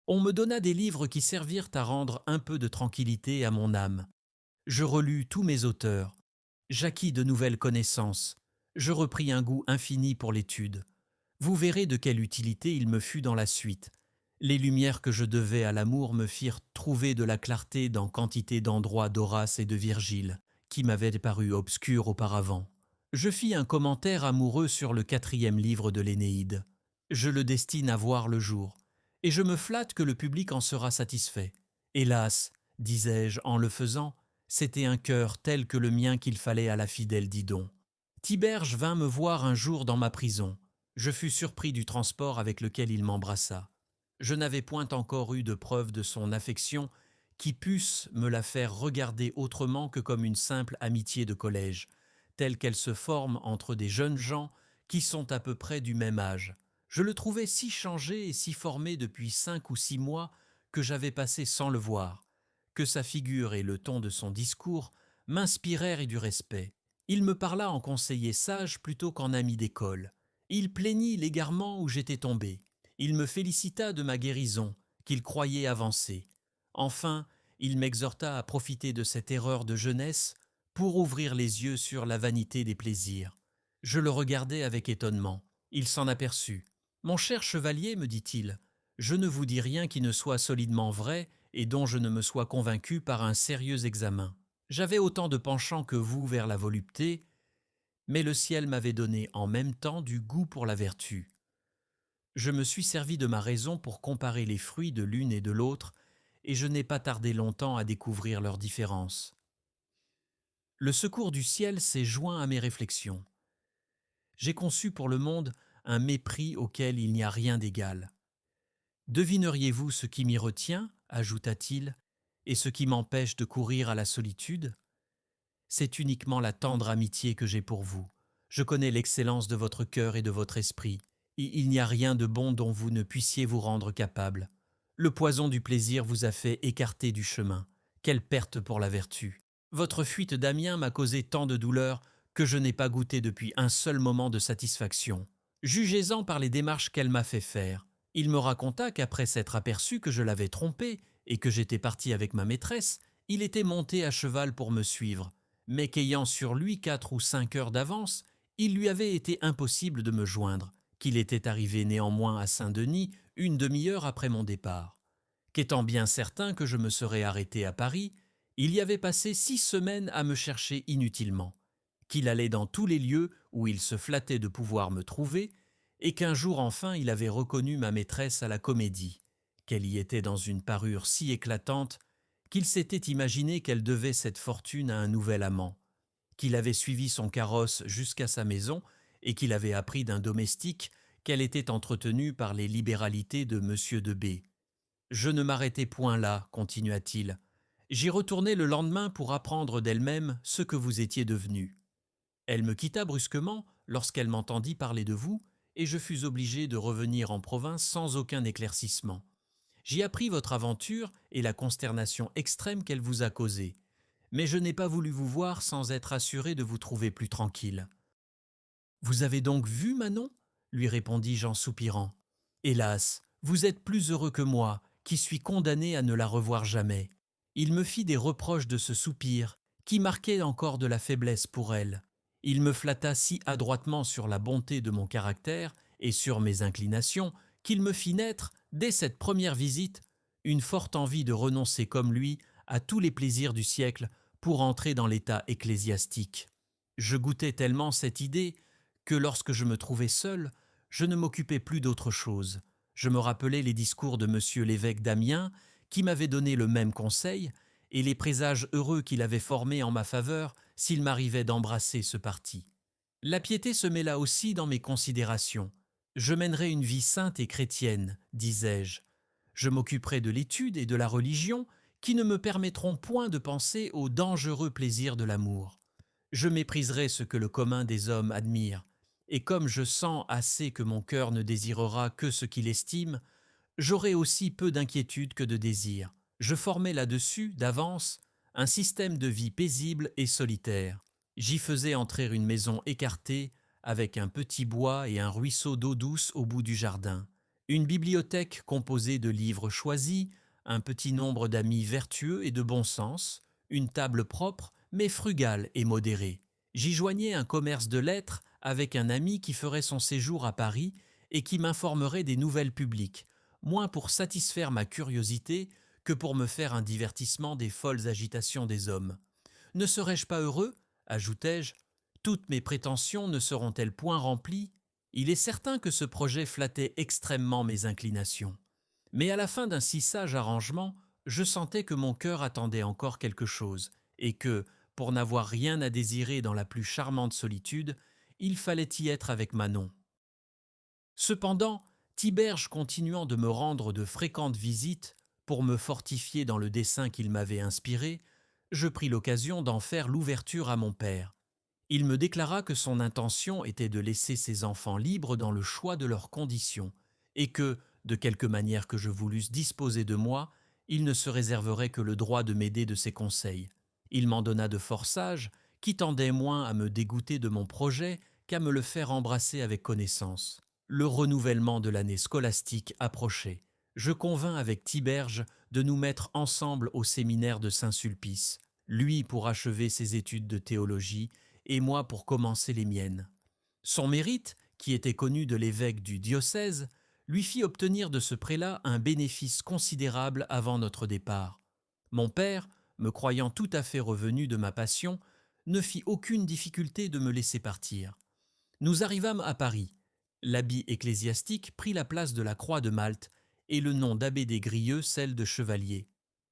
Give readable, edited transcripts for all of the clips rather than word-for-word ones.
On me donna des livres qui servirent à rendre un peu de tranquillité à mon âme. Je relus tous mes auteurs. J'acquis de nouvelles connaissances. Je repris un goût infini pour l'étude. Vous verrez de quelle utilité il me fut dans la suite. Les lumières que je devais à l'amour me firent trouver de la clarté dans quantité d'endroits d'Horace et de Virgile, qui m'avaient paru obscurs auparavant. Je fis un commentaire amoureux sur le 4e livre de l'Énéide. Je le destine à voir le jour, et je me flatte que le public en sera satisfait. Hélas, disais-je en le faisant, c'était un cœur tel que le mien qu'il fallait à la fidèle Didon. Tiberge vint me voir un jour dans ma prison. Je fus surpris du transport avec lequel il m'embrassa. Je n'avais point encore eu de preuve de son affection qui pusse me la faire regarder autrement que comme une simple amitié de collège, telle qu'elle se forme entre des jeunes gens qui sont à peu près du même âge. Je le trouvais si changé et si formé depuis 5 ou 6 mois que j'avais passé sans le voir, que sa figure et le ton de son discours m'inspirèrent du respect. Il me parla en conseiller sage plutôt qu'en ami d'école. Il plaignit l'égarement où j'étais tombé. Il me félicita de ma guérison, qu'il croyait avancée. Enfin, il m'exhorta à profiter de cette erreur de jeunesse pour ouvrir les yeux sur la vanité des plaisirs. Je le regardai avec étonnement. Il s'en aperçut. « Mon cher chevalier, me dit-il, je ne vous dis rien qui ne soit solidement vrai et dont je ne me sois convaincu par un sérieux examen. J'avais autant de penchant que vous vers la volupté, mais le ciel m'avait donné en même temps du goût pour la vertu. Je me suis servi de ma raison pour comparer les fruits de l'une et de l'autre, et je n'ai pas tardé longtemps à découvrir leurs différences. Le secours du ciel s'est joint à mes réflexions. J'ai conçu pour le monde un mépris auquel il n'y a rien d'égal. Devineriez-vous ce qui m'y retient, ajouta-t-il, et ce qui m'empêche de courir à la solitude ? C'est uniquement la tendre amitié que j'ai pour vous. Je connais l'excellence de votre cœur et de votre esprit. Il n'y a rien de bon dont vous ne puissiez vous rendre capable. Le poison du plaisir vous a fait écarter du chemin. Quelle perte pour la vertu! Votre fuite d'Amiens m'a causé tant de douleur que je n'ai pas goûté depuis un seul moment de satisfaction. Jugez-en par les démarches qu'elle m'a fait faire. Il me raconta qu'après s'être aperçu que je l'avais trompé et que j'étais parti avec ma maîtresse, il était monté à cheval pour me suivre, mais qu'ayant sur lui 4 ou 5 heures d'avance, il lui avait été impossible de me joindre, qu'il était arrivé néanmoins à Saint-Denis une demi-heure après mon départ. Qu'étant bien certain que je me serais arrêté à Paris, il y avait passé 6 semaines à me chercher inutilement, qu'il allait dans tous les lieux où il se flattait de pouvoir me trouver, et qu'un jour enfin il avait reconnu ma maîtresse à la Comédie, qu'elle y était dans une parure si éclatante qu'il s'était imaginé qu'elle devait cette fortune à un nouvel amant, qu'il avait suivi son carrosse jusqu'à sa maison et qu'il avait appris d'un domestique qu'elle était entretenue par les libéralités de M. de B. « Je ne m'arrêtai point là, continua-t-il. J'y retournai le lendemain pour apprendre d'elle-même ce que vous étiez devenu. Elle me quitta brusquement lorsqu'elle m'entendit parler de vous, et je fus obligé de revenir en province sans aucun éclaircissement. J'y appris votre aventure et la consternation extrême qu'elle vous a causée, mais je n'ai pas voulu vous voir sans être assuré de vous trouver plus tranquille. »« Vous avez donc vu Manon ?» lui répondis-je en soupirant. « Hélas, vous êtes plus heureux que moi, qui suis condamné à ne la revoir jamais. » Il me fit des reproches de ce soupir, qui marquait encore de la faiblesse pour elle. Il me flatta si adroitement sur la bonté de mon caractère et sur mes inclinations qu'il me fit naître, dès cette première visite, une forte envie de renoncer comme lui à tous les plaisirs du siècle pour entrer dans l'état ecclésiastique. Je goûtais tellement cette idée que lorsque je me trouvais seul, je ne m'occupais plus d'autre chose. Je me rappelais les discours de monsieur l'évêque d'Amiens qui m'avait donné le même conseil et les présages heureux qu'il avait formés en ma faveur s'il m'arrivait d'embrasser ce parti. La piété se mêla aussi dans mes considérations. Je mènerai une vie sainte et chrétienne, disais-je. Je m'occuperai de l'étude et de la religion qui ne me permettront point de penser aux dangereux plaisirs de l'amour. Je mépriserai ce que le commun des hommes admire, et comme je sens assez que mon cœur ne désirera que ce qu'il estime, j'aurai aussi peu d'inquiétude que de désir. Je formai là-dessus, d'avance, un système de vie paisible et solitaire. J'y faisais entrer une maison écartée, avec un petit bois et un ruisseau d'eau douce au bout du jardin. Une bibliothèque composée de livres choisis, un petit nombre d'amis vertueux et de bon sens, une table propre mais frugale et modérée. J'y joignais un commerce de lettres avec un ami qui ferait son séjour à Paris et qui m'informerait des nouvelles publiques, moins pour satisfaire ma curiosité que pour me faire un divertissement des folles agitations des hommes. Ne serais-je pas heureux, ajoutai-je, toutes mes prétentions ne seront-elles point remplies? Il est certain que ce projet flattait extrêmement mes inclinations. Mais à la fin d'un si sage arrangement, je sentais que mon cœur attendait encore quelque chose, et que, pour n'avoir rien à désirer dans la plus charmante solitude, il fallait y être avec Manon. Cependant, Tiberge continuant de me rendre de fréquentes visites pour me fortifier dans le dessein qu'il m'avait inspiré, je pris l'occasion d'en faire l'ouverture à mon père. Il me déclara que son intention était de laisser ses enfants libres dans le choix de leurs conditions, et que, de quelque manière que je voulusse disposer de moi, il ne se réserverait que le droit de m'aider de ses conseils. Il m'en donna de fort sages, qui tendaient moins à me dégoûter de mon projet qu'à me le faire embrasser avec connaissance. Le renouvellement de l'année scolastique approchait. Je convins avec Tiberge de nous mettre ensemble au séminaire de Saint-Sulpice, lui pour achever ses études de théologie et moi pour commencer les miennes. Son mérite, qui était connu de l'évêque du diocèse, lui fit obtenir de ce prélat un bénéfice considérable avant notre départ. Mon père, me croyant tout à fait revenu de ma passion, ne fit aucune difficulté de me laisser partir. Nous arrivâmes à Paris. L'habit ecclésiastique prit la place de la croix de Malte et le nom d'abbé des Grieux celle de chevalier.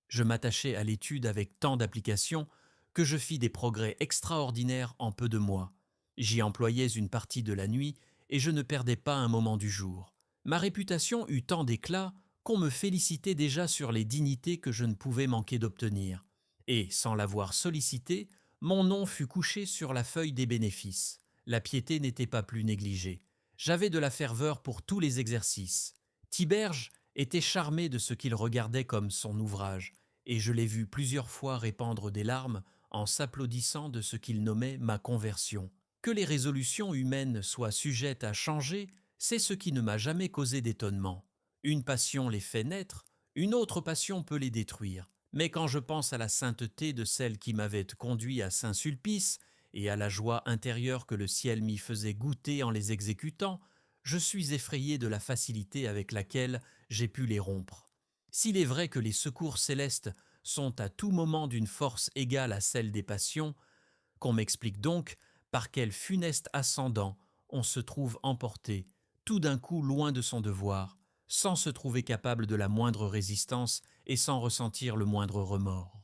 Je m'attachai à l'étude avec tant d'application que je fis des progrès extraordinaires en peu de mois. J'y employais une partie de la nuit et je ne perdais pas un moment du jour. Ma réputation eut tant d'éclat qu'on me félicitait déjà sur les dignités que je ne pouvais manquer d'obtenir. Et, sans l'avoir sollicité, mon nom fut couché sur la feuille des bénéfices. La piété n'était pas plus négligée. J'avais de la ferveur pour tous les exercices. Tiberge était charmé de ce qu'il regardait comme son ouvrage, et je l'ai vu plusieurs fois répandre des larmes en s'applaudissant de ce qu'il nommait ma conversion. Que les résolutions humaines soient sujettes à changer, c'est ce qui ne m'a jamais causé d'étonnement. Une passion les fait naître, une autre passion peut les détruire. Mais quand je pense à la sainteté de celle qui m'avait conduit à Saint-Sulpice et à la joie intérieure que le ciel m'y faisait goûter en les exécutant, je suis effrayé de la facilité avec laquelle j'ai pu les rompre. S'il est vrai que les secours célestes sont à tout moment d'une force égale à celle des passions, qu'on m'explique donc par quel funeste ascendant on se trouve emporté, tout d'un coup loin de son devoir, sans se trouver capable de la moindre résistance et sans ressentir le moindre remords.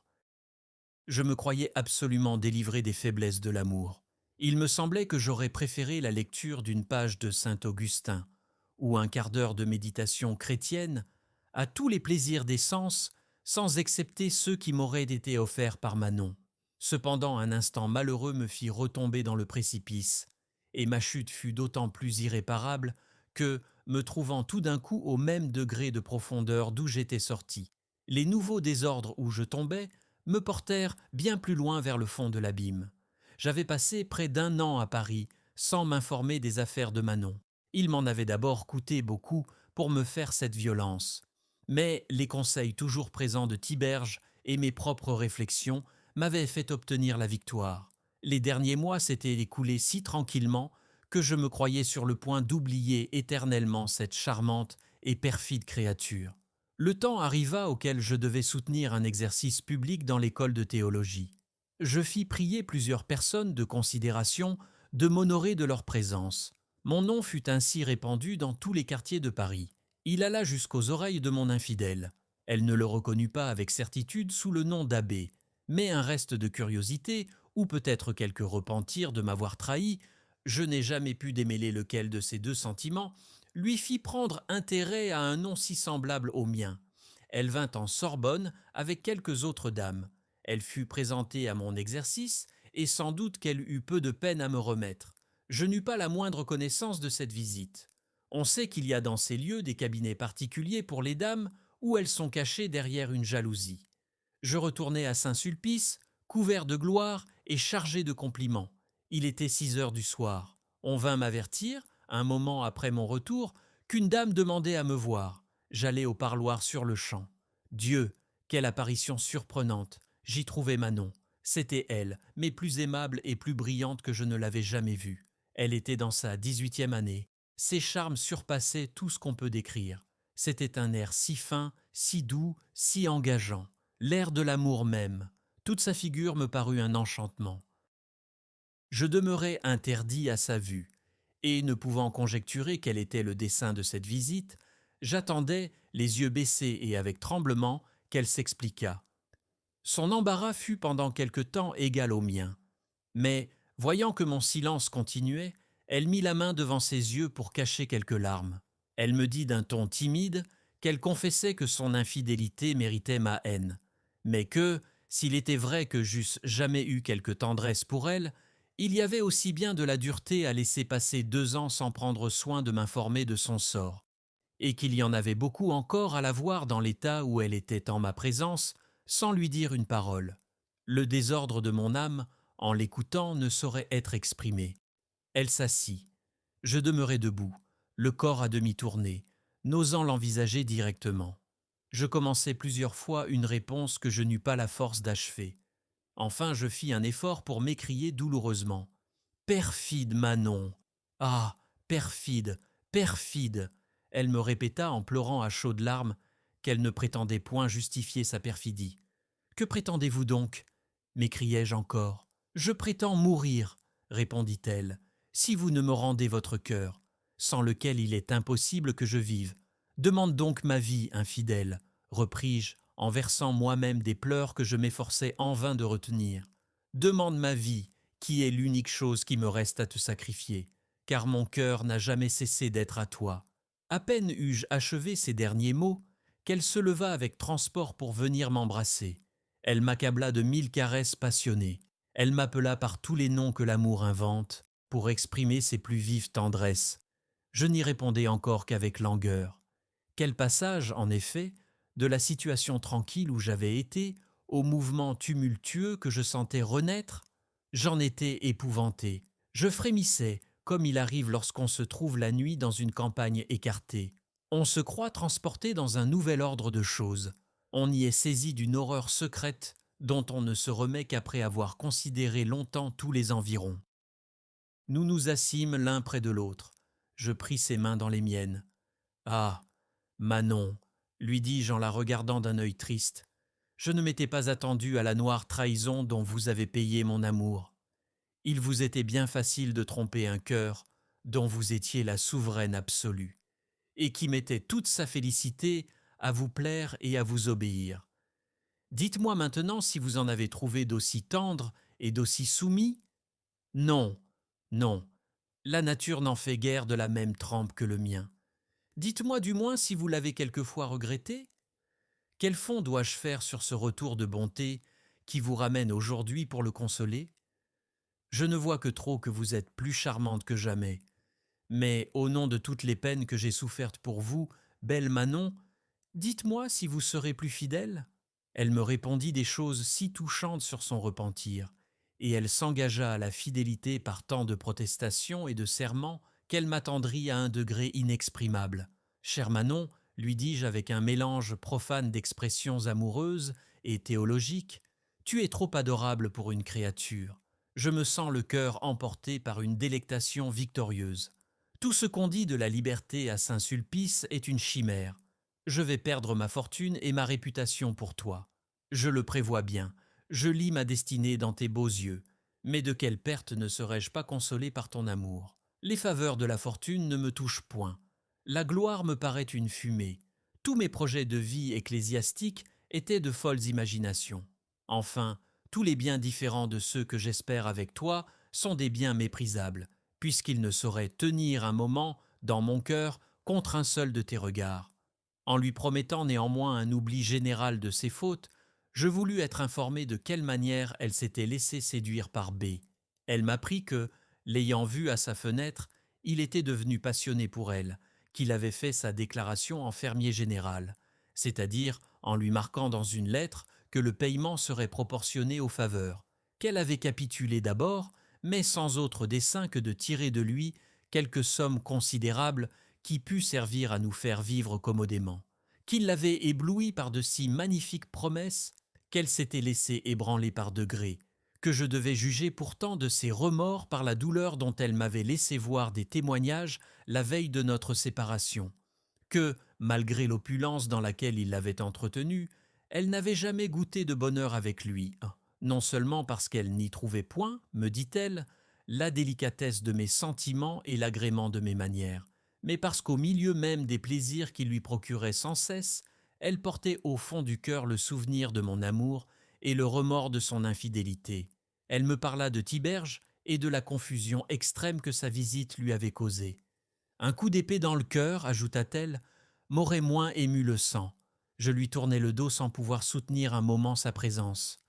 Je me croyais absolument délivré des faiblesses de l'amour. Il me semblait que j'aurais préféré la lecture d'une page de saint Augustin ou un quart d'heure de méditation chrétienne à tous les plaisirs des sens, sans excepter ceux qui m'auraient été offerts par Manon. Cependant, un instant malheureux me fit retomber dans le précipice, et ma chute fut d'autant plus irréparable que, me trouvant tout d'un coup au même degré de profondeur d'où j'étais sorti, les nouveaux désordres où je tombais me portèrent bien plus loin vers le fond de l'abîme. J'avais passé près d'un an à Paris, sans m'informer des affaires de Manon. Il m'en avait d'abord coûté beaucoup pour me faire cette violence. Mais les conseils toujours présents de Tiberge et mes propres réflexions m'avaient fait obtenir la victoire. Les derniers mois s'étaient écoulés si tranquillement que je me croyais sur le point d'oublier éternellement cette charmante et perfide créature. Le temps arriva auquel je devais soutenir un exercice public dans l'école de théologie. Je fis prier plusieurs personnes de considération de m'honorer de leur présence. Mon nom fut ainsi répandu dans tous les quartiers de Paris. Il alla jusqu'aux oreilles de mon infidèle. Elle ne le reconnut pas avec certitude sous le nom d'abbé, mais un reste de curiosité, ou peut-être quelque repentir de m'avoir trahi, je n'ai jamais pu démêler lequel de ces deux sentiments, lui fit prendre intérêt à un nom si semblable au mien. Elle vint en Sorbonne avec quelques autres dames. Elle fut présentée à mon exercice, et sans doute qu'elle eut peu de peine à me remettre. Je n'eus pas la moindre connaissance de cette visite. On sait qu'il y a dans ces lieux des cabinets particuliers pour les dames où elles sont cachées derrière une jalousie. Je retournai à Saint-Sulpice, couvert de gloire et chargé de compliments. Il était 6 heures du soir. On vint m'avertir, un moment après mon retour, qu'une dame demandait à me voir. J'allai au parloir sur-le-champ. Dieu, quelle apparition surprenante! J'y trouvai Manon. C'était elle, mais plus aimable et plus brillante que je ne l'avais jamais vue. Elle était dans sa 18e année. Ses charmes surpassaient tout ce qu'on peut décrire. C'était un air si fin, si doux, si engageant. L'air de l'amour même. Toute sa figure me parut un enchantement. Je demeurai interdit à sa vue, et ne pouvant conjecturer quel était le dessein de cette visite, j'attendais, les yeux baissés et avec tremblement, qu'elle s'expliquât. Son embarras fut pendant quelque temps égal au mien, mais, voyant que mon silence continuait, elle mit la main devant ses yeux pour cacher quelques larmes. Elle me dit d'un ton timide qu'elle confessait que son infidélité méritait ma haine, mais que, s'il était vrai que j'eusse jamais eu quelque tendresse pour elle, il y avait aussi bien de la dureté à laisser passer 2 ans sans prendre soin de m'informer de son sort, et qu'il y en avait beaucoup encore à la voir dans l'état où elle était en ma présence, sans lui dire une parole. Le désordre de mon âme, en l'écoutant, ne saurait être exprimé. Elle s'assit. Je demeurai debout, le corps à demi tourné, n'osant l'envisager directement. Je commençai plusieurs fois une réponse que je n'eus pas la force d'achever. Enfin, je fis un effort pour m'écrier douloureusement. « Perfide Manon ! Ah, perfide, perfide !» Elle me répéta en pleurant à chaudes larmes qu'elle ne prétendait point justifier sa perfidie. « Que prétendez-vous donc ?» m'écriai-je encore. « Je prétends mourir, » répondit-elle, « si vous ne me rendez votre cœur, sans lequel il est impossible que je vive. Demande donc ma vie, infidèle, repris-je en versant moi-même des pleurs que je m'efforçais en vain de retenir. Demande ma vie, qui est l'unique chose qui me reste à te sacrifier, car mon cœur n'a jamais cessé d'être à toi. » À peine eus-je achevé ces derniers mots, qu'elle se leva avec transport pour venir m'embrasser. Elle m'accabla de 1000 caresses passionnées. Elle m'appela par tous les noms que l'amour invente pour exprimer ses plus vives tendresses. Je n'y répondais encore qu'avec langueur. Quel passage, en effet, de la situation tranquille où j'avais été au mouvement tumultueux que je sentais renaître? J'en étais épouvanté. Je frémissais, comme il arrive lorsqu'on se trouve la nuit dans une campagne écartée. On se croit transporté dans un nouvel ordre de choses. On y est saisi d'une horreur secrète dont on ne se remet qu'après avoir considéré longtemps tous les environs. Nous nous assîmes l'un près de l'autre. Je pris ses mains dans les miennes. « Ah, Manon !» lui dis-je en la regardant d'un œil triste. « Je ne m'étais pas attendu à la noire trahison dont vous avez payé mon amour. Il vous était bien facile de tromper un cœur dont vous étiez la souveraine absolue, et qui mettait toute sa félicité à vous plaire et à vous obéir. Dites-moi maintenant si vous en avez trouvé d'aussi tendre et d'aussi soumis? Non, non, la nature n'en fait guère de la même trempe que le mien. Dites-moi du moins si vous l'avez quelquefois regretté? Quel fond dois-je faire sur ce retour de bonté qui vous ramène aujourd'hui pour le consoler? Je ne vois que trop que vous êtes plus charmante que jamais. Mais au nom de toutes les peines que j'ai souffertes pour vous, belle Manon, dites-moi si vous serez plus fidèle. » Elle me répondit des choses si touchantes sur son repentir, et elle s'engagea à la fidélité par tant de protestations et de serments qu'elle m'attendrit à un degré inexprimable. « Chère Manon, lui dis-je avec un mélange profane d'expressions amoureuses et théologiques, tu es trop adorable pour une créature. Je me sens le cœur emporté par une délectation victorieuse. Tout ce qu'on dit de la liberté à Saint-Sulpice est une chimère. Je vais perdre ma fortune et ma réputation pour toi. Je le prévois bien, je lis ma destinée dans tes beaux yeux, mais de quelle perte ne serais-je pas consolé par ton amour? Les faveurs de la fortune ne me touchent point. La gloire me paraît une fumée. Tous mes projets de vie ecclésiastique étaient de folles imaginations. Enfin, tous les biens différents de ceux que j'espère avec toi sont des biens méprisables, puisqu'ils ne sauraient tenir un moment dans mon cœur contre un seul de tes regards. En lui promettant néanmoins un oubli général de ses fautes, je voulus être informé de quelle manière elle s'était laissée séduire par B. Elle m'apprit que, l'ayant vu à sa fenêtre, il était devenu passionné pour elle, qu'il avait fait sa déclaration en fermier général, c'est-à-dire en lui marquant dans une lettre que le paiement serait proportionné aux faveurs, qu'elle avait capitulé d'abord, mais sans autre dessein que de tirer de lui quelques sommes considérables qui pût servir à nous faire vivre commodément, qu'il l'avait éblouie par de si magnifiques promesses qu'elle s'était laissée ébranler par degrés, que je devais juger pourtant de ses remords par la douleur dont elle m'avait laissé voir des témoignages la veille de notre séparation, que, malgré l'opulence dans laquelle il l'avait entretenue, elle n'avait jamais goûté de bonheur avec lui, non seulement parce qu'elle n'y trouvait point, me dit-elle, la délicatesse de mes sentiments et l'agrément de mes manières, mais parce qu'au milieu même des plaisirs qu'il lui procurait sans cesse, elle portait au fond du cœur le souvenir de mon amour et le remords de son infidélité. Elle me parla de Tiberge et de la confusion extrême que sa visite lui avait causée. Un coup d'épée dans le cœur, ajouta-t-elle, m'aurait moins ému le sang. Je lui tournai le dos sans pouvoir soutenir un moment sa présence.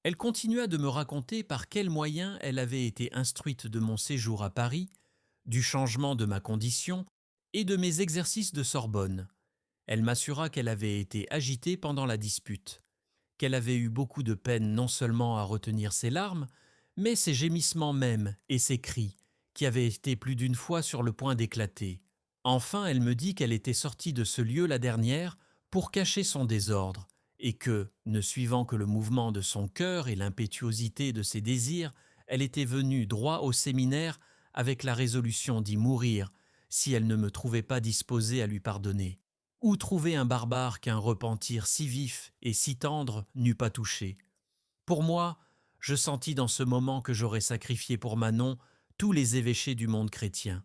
Elle continua de me raconter par quels moyens elle avait été instruite de mon séjour à Paris, du changement de ma condition et de mes exercices de Sorbonne. Elle m'assura qu'elle avait été agitée pendant la dispute, qu'elle avait eu beaucoup de peine non seulement à retenir ses larmes, mais ses gémissements même et ses cris, qui avaient été plus d'une fois sur le point d'éclater. Enfin, elle me dit qu'elle était sortie de ce lieu la dernière pour cacher son désordre, et que, ne suivant que le mouvement de son cœur et l'impétuosité de ses désirs, elle était venue droit au séminaire avec la résolution d'y mourir si elle ne me trouvait pas disposée à lui pardonner. Où trouver un barbare qu'un repentir si vif et si tendre n'eût pas touché? Pour moi, je sentis dans ce moment que j'aurais sacrifié pour Manon tous les évêchés du monde chrétien.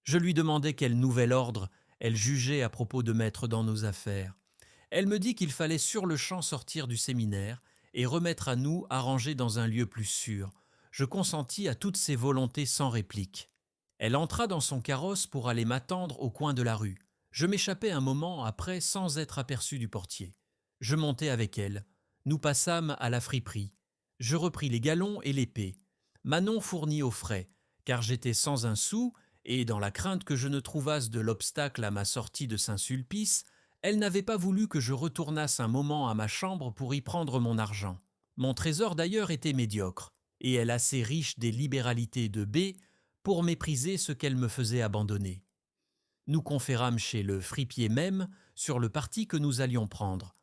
Je lui demandai quel nouvel ordre elle jugeait à propos de mettre dans nos affaires. Elle me dit qu'il fallait sur-le-champ sortir du séminaire et remettre à nous arrangés dans un lieu plus sûr. Je consentis à toutes ses volontés sans réplique. Elle entra dans son carrosse pour aller m'attendre au coin de la rue. Je m'échappai un moment après sans être aperçu du portier. Je montai avec elle. Nous passâmes à la friperie. Je repris les galons et l'épée. Manon fournit aux frais, car j'étais sans un sou, et dans la crainte que je ne trouvasse de l'obstacle à ma sortie de Saint-Sulpice, elle n'avait pas voulu que je retournasse un moment à ma chambre pour y prendre mon argent. Mon trésor d'ailleurs était médiocre, et elle assez riche des libéralités de B pour mépriser ce qu'elle me faisait abandonner. Nous conférâmes chez le fripier même sur le parti que nous allions prendre.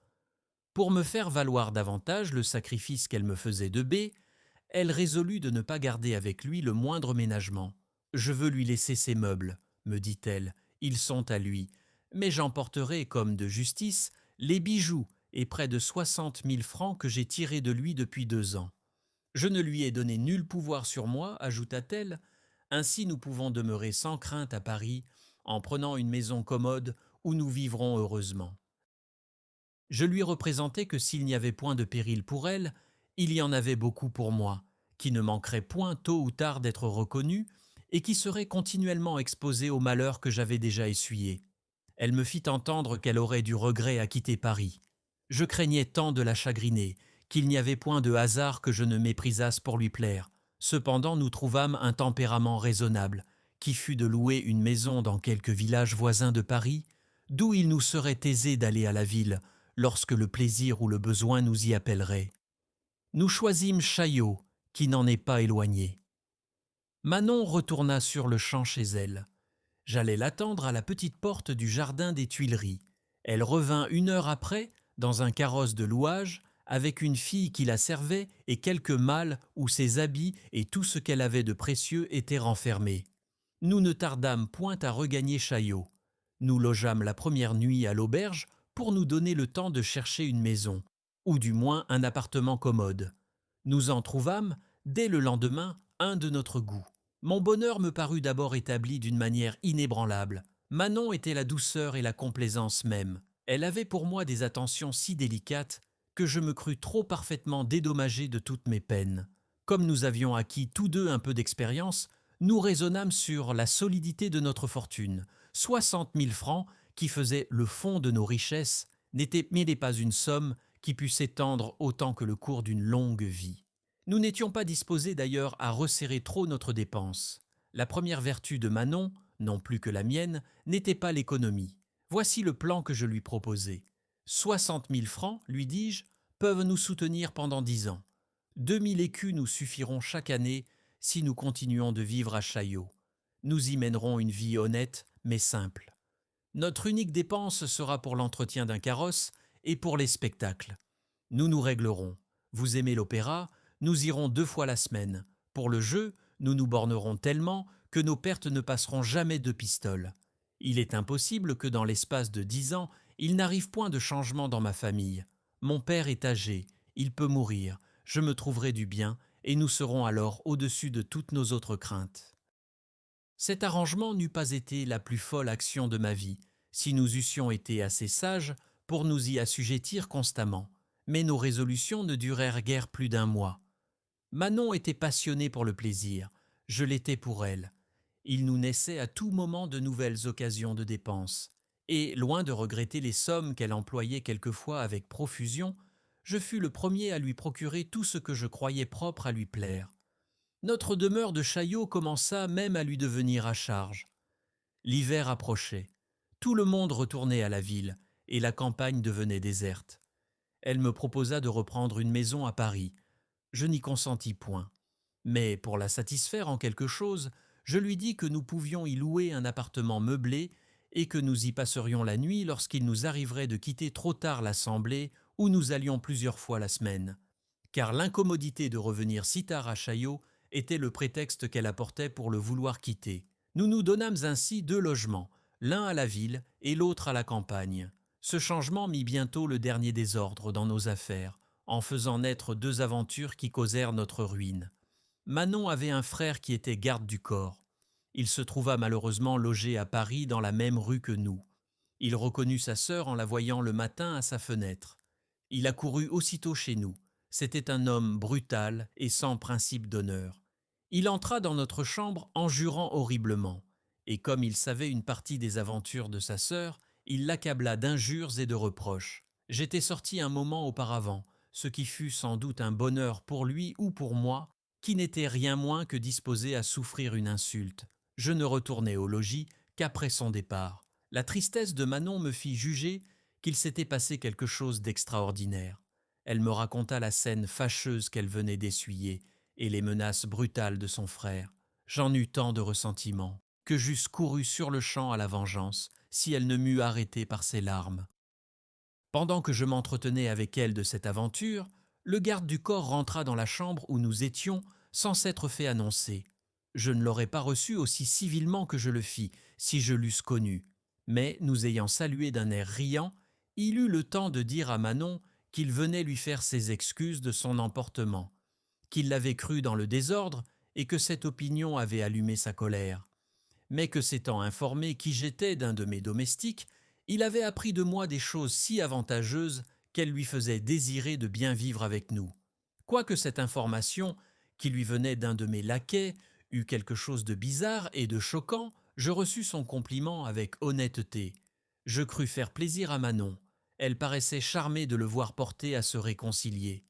Pour me faire valoir davantage le sacrifice qu'elle me faisait de B, elle résolut de ne pas garder avec lui le moindre ménagement. « Je veux lui laisser ses meubles, me dit-elle, ils sont à lui, mais j'emporterai, comme de justice, les bijoux et près de 60 000 francs que j'ai tirés de lui depuis 2 ans. Je ne lui ai donné nul pouvoir sur moi, ajouta-t-elle, ainsi nous pouvons demeurer sans crainte à Paris, en prenant une maison commode où nous vivrons heureusement. » Je lui représentai que s'il n'y avait point de péril pour elle, il y en avait beaucoup pour moi, qui ne manquerait point tôt ou tard d'être reconnu et qui serait continuellement exposé aux malheurs que j'avais déjà essuyés. Elle me fit entendre qu'elle aurait du regret à quitter Paris. Je craignais tant de la chagriner qu'il n'y avait point de hasard que je ne méprisasse pour lui plaire. Cependant, nous trouvâmes un tempérament raisonnable, qui fut de louer une maison dans quelque village voisin de Paris, d'où il nous serait aisé d'aller à la ville lorsque le plaisir ou le besoin nous y appellerait. Nous choisîmes Chaillot, qui n'en est pas éloigné. Manon retourna sur le champ chez elle. J'allais l'attendre à la petite porte du jardin des Tuileries. Elle revint 1 heure après, dans un carrosse de louage, avec une fille qui la servait et quelques malles où ses habits et tout ce qu'elle avait de précieux étaient renfermés. Nous ne tardâmes point à regagner Chaillot. Nous logeâmes la première nuit à l'auberge pour nous donner le temps de chercher une maison, ou du moins un appartement commode. Nous en trouvâmes, dès le lendemain, un de notre goût. Mon bonheur me parut d'abord établi d'une manière inébranlable. Manon était la douceur et la complaisance même. Elle avait pour moi des attentions si délicates que je me crus trop parfaitement dédommagé de toutes mes peines. Comme nous avions acquis tous deux un peu d'expérience, nous raisonnâmes sur la solidité de notre fortune. 60 000 francs, qui faisaient le fond de nos richesses, n'étaient pas une somme qui pût s'étendre autant que le cours d'une longue vie. Nous n'étions pas disposés d'ailleurs à resserrer trop notre dépense. La première vertu de Manon, non plus que la mienne, n'était pas l'économie. Voici le plan que je lui proposai. 60 000 francs, lui dis-je, peuvent nous soutenir pendant 10 ans. 2 000 écus nous suffiront chaque année si nous continuons de vivre à Chaillot. Nous y mènerons une vie honnête, mais simple. Notre unique dépense sera pour l'entretien d'un carrosse et pour les spectacles. Nous nous réglerons. Vous aimez l'opéra, nous irons 2 fois la semaine. Pour le jeu, nous nous bornerons tellement que nos pertes ne passeront jamais de pistoles. Il est impossible que dans l'espace de 10 ans, il n'arrive point de changement dans ma famille. Mon père est âgé, il peut mourir, je me trouverai du bien, et nous serons alors au-dessus de toutes nos autres craintes. Cet arrangement n'eût pas été la plus folle action de ma vie, si nous eussions été assez sages pour nous y assujettir constamment. Mais nos résolutions ne durèrent guère plus d'1 mois. Manon était passionnée pour le plaisir, je l'étais pour elle. Il nous naissait à tout moment de nouvelles occasions de dépenses, et, loin de regretter les sommes qu'elle employait quelquefois avec profusion, je fus le premier à lui procurer tout ce que je croyais propre à lui plaire. Notre demeure de Chaillot commença même à lui devenir à charge. L'hiver approchait. Tout le monde retournait à la ville, et la campagne devenait déserte. Elle me proposa de reprendre une maison à Paris. Je n'y consentis point. Mais pour la satisfaire en quelque chose, je lui dis que nous pouvions y louer un appartement meublé et que nous y passerions la nuit lorsqu'il nous arriverait de quitter trop tard l'assemblée où nous allions plusieurs fois la semaine. Car l'incommodité de revenir si tard à Chaillot était le prétexte qu'elle apportait pour le vouloir quitter. Nous nous donnâmes ainsi 2 logements, l'un à la ville et l'autre à la campagne. Ce changement mit bientôt le dernier désordre dans nos affaires, en faisant naître 2 aventures qui causèrent notre ruine. Manon avait un frère qui était garde du corps. Il se trouva malheureusement logé à Paris dans la même rue que nous. Il reconnut sa sœur en la voyant le matin à sa fenêtre. Il accourut aussitôt chez nous. C'était un homme brutal et sans principe d'honneur. Il entra dans notre chambre en jurant horriblement, et comme il savait une partie des aventures de sa sœur, il l'accabla d'injures et de reproches. J'étais sorti un moment auparavant, ce qui fut sans doute un bonheur pour lui ou pour moi, qui n'était rien moins que disposé à souffrir une insulte. Je ne retournai au logis qu'après son départ. La tristesse de Manon me fit juger qu'il s'était passé quelque chose d'extraordinaire. Elle me raconta la scène fâcheuse qu'elle venait d'essuyer et les menaces brutales de son frère. J'en eus tant de ressentiment que j'eusse couru sur-le-champ à la vengeance si elle ne m'eût arrêté par ses larmes. Pendant que je m'entretenais avec elle de cette aventure, le garde du corps rentra dans la chambre où nous étions sans s'être fait annoncer. Je ne l'aurais pas reçu aussi civilement que je le fis, si je l'eusse connu. Mais, nous ayant salués d'un air riant, il eut le temps de dire à Manon qu'il venait lui faire ses excuses de son emportement, qu'il l'avait cru dans le désordre et que cette opinion avait allumé sa colère. Mais que s'étant informé qui j'étais d'un de mes domestiques, il avait appris de moi des choses si avantageuses qu'elles lui faisaient désirer de bien vivre avec nous. Quoique cette information, qui lui venait d'un de mes laquais, eût quelque chose de bizarre et de choquant, je reçus son compliment avec honnêteté. Je crus faire plaisir à Manon. Elle paraissait charmée de le voir porter à se réconcilier.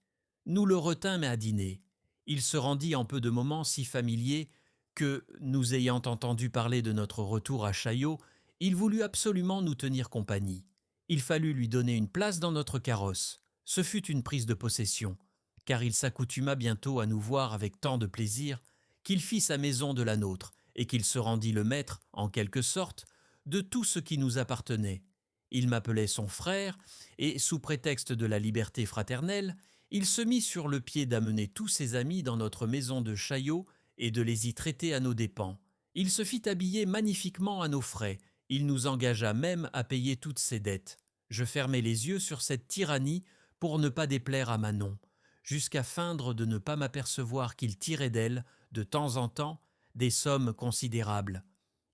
Nous le retînmes à dîner. Il se rendit en peu de moments si familier que, nous ayant entendu parler de notre retour à Chaillot, il voulut absolument nous tenir compagnie. Il fallut lui donner une place dans notre carrosse. Ce fut une prise de possession, car il s'accoutuma bientôt à nous voir avec tant de plaisir qu'il fit sa maison de la nôtre et qu'il se rendit le maître, en quelque sorte, de tout ce qui nous appartenait. Il m'appelait son frère, et, sous prétexte de la liberté fraternelle, il se mit sur le pied d'amener tous ses amis dans notre maison de Chaillot et de les y traiter à nos dépens. Il se fit habiller magnifiquement à nos frais, il nous engagea même à payer toutes ses dettes. Je fermai les yeux sur cette tyrannie pour ne pas déplaire à Manon, jusqu'à feindre de ne pas m'apercevoir qu'il tirait d'elle, de temps en temps, des sommes considérables.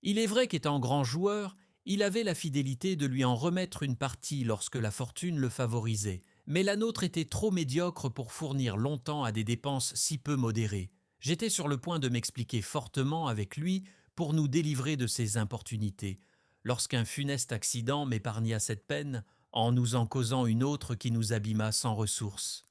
Il est vrai qu'étant grand joueur, il avait la fidélité de lui en remettre une partie lorsque la fortune le favorisait, mais la nôtre était trop médiocre pour fournir longtemps à des dépenses si peu modérées. J'étais sur le point de m'expliquer fortement avec lui pour nous délivrer de ses importunités, lorsqu'un funeste accident m'épargna cette peine en nous en causant une autre qui nous abîma sans ressource.